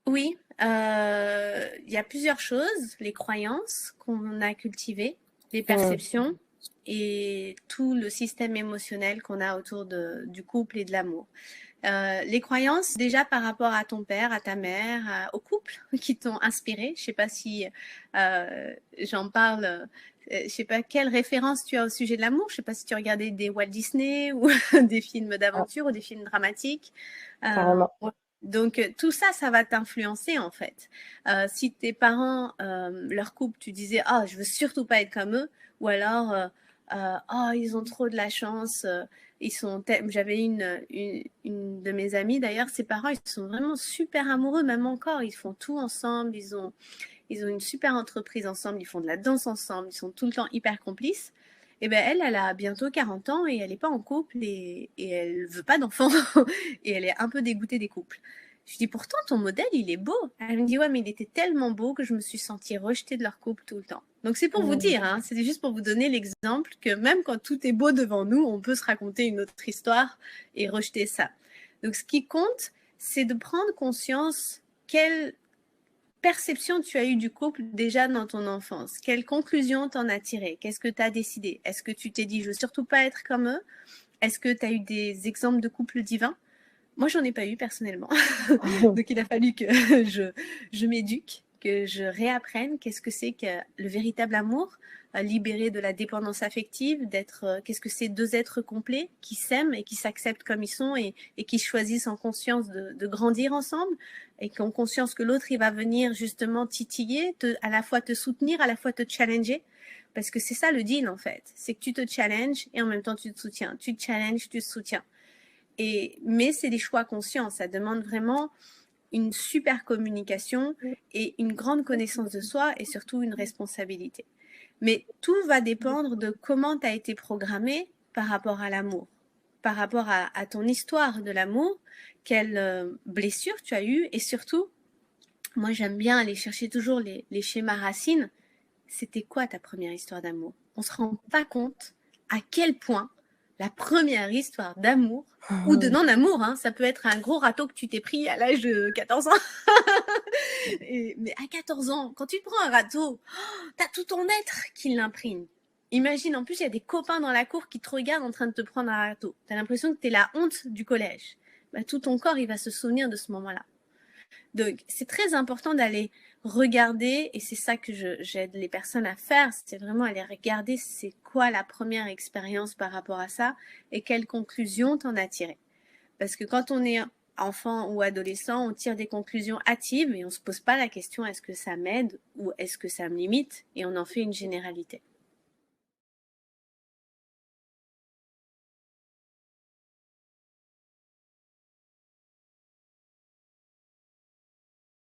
Oui, il y a plusieurs choses, les croyances qu'on a cultivées, les Hmm. perceptions et tout le système émotionnel qu'on a autour du couple et de l'amour. Les croyances, déjà par rapport à ton père, à ta mère, au couple qui t'ont inspiré. Je sais pas si j'en parle. Je sais pas quelle référence tu as au sujet de l'amour. Je sais pas si tu regardais des Walt Disney ou des films Ah, d'aventure ou des films dramatiques. carrément. Ouais. Donc tout ça, ça va t'influencer en fait. Si tes parents, leur couple, tu disais ah je veux surtout pas être comme eux, ou alors ah ils ont trop de la chance. J'avais une de mes amies d'ailleurs, ses parents, ils sont vraiment super amoureux, même encore, ils font tout ensemble, ils ont une super entreprise ensemble, ils font de la danse ensemble, ils sont tout le temps hyper complices. Et ben elle a bientôt 40 ans et elle n'est pas en couple et elle veut pas d'enfants et elle est un peu dégoûtée des couples. Je dis pourtant ton modèle il est beau. Elle me dit ouais mais il était tellement beau que je me suis sentie rejetée de leur couple tout le temps. Donc c'est pour vous Hmm. dire, hein, c'était juste pour vous donner l'exemple que même quand tout est beau devant nous, on peut se raconter une autre histoire et rejeter ça. Donc ce qui compte, c'est de prendre conscience quelle perception tu as eue du couple déjà dans ton enfance. Quelles conclusions t'en as tirées? Qu'est-ce que tu as décidé? Est-ce que tu t'es dit je veux surtout pas être comme eux? Est-ce que tu as eu des exemples de couples divins? Moi, j'en ai pas eu personnellement. Donc, il a fallu que je m'éduque, que je réapprenne qu'est-ce que c'est que le véritable amour, libéré de la dépendance affective, qu'est-ce que c'est deux êtres complets qui s'aiment et qui s'acceptent comme ils sont et qui choisissent en conscience de grandir ensemble et qui ont conscience que l'autre, il va venir justement titiller, à la fois te soutenir, à la fois te challenger. Parce que c'est ça le deal en fait, c'est que tu te challenges et en même temps tu te soutiens. Tu te challenges, tu te soutiens. Mais c'est des choix conscients, ça demande vraiment une super communication et une grande connaissance de soi et surtout une responsabilité. Mais tout va dépendre de comment tu as été programmé par rapport à l'amour, par rapport à ton histoire de l'amour, quelle blessure tu as eue et surtout, moi j'aime bien aller chercher toujours les schémas racines. C'était quoi ta première histoire d'amour? On se rend pas compte à quel point la première histoire d'amour ou de non-amour, hein, ça peut être un gros râteau que tu t'es pris à l'âge de 14 ans. Mais à 14 ans, quand tu te prends un râteau, t'as tout ton être qui l'imprime. Imagine, en plus, il y a des copains dans la cour qui te regardent en train de te prendre un râteau. T'as l'impression que t'es la honte du collège. Bah, tout ton corps, il va se souvenir de ce moment-là. Donc, c'est très important d'aller regarder, et c'est ça que j'aide les personnes à faire, c'est vraiment aller regarder c'est quoi la première expérience par rapport à ça et quelles conclusions t'en as tirées. Parce que quand on est enfant ou adolescent, on tire des conclusions hâtives et on se pose pas la question est-ce que ça m'aide ou est-ce que ça me limite et on en fait une généralité.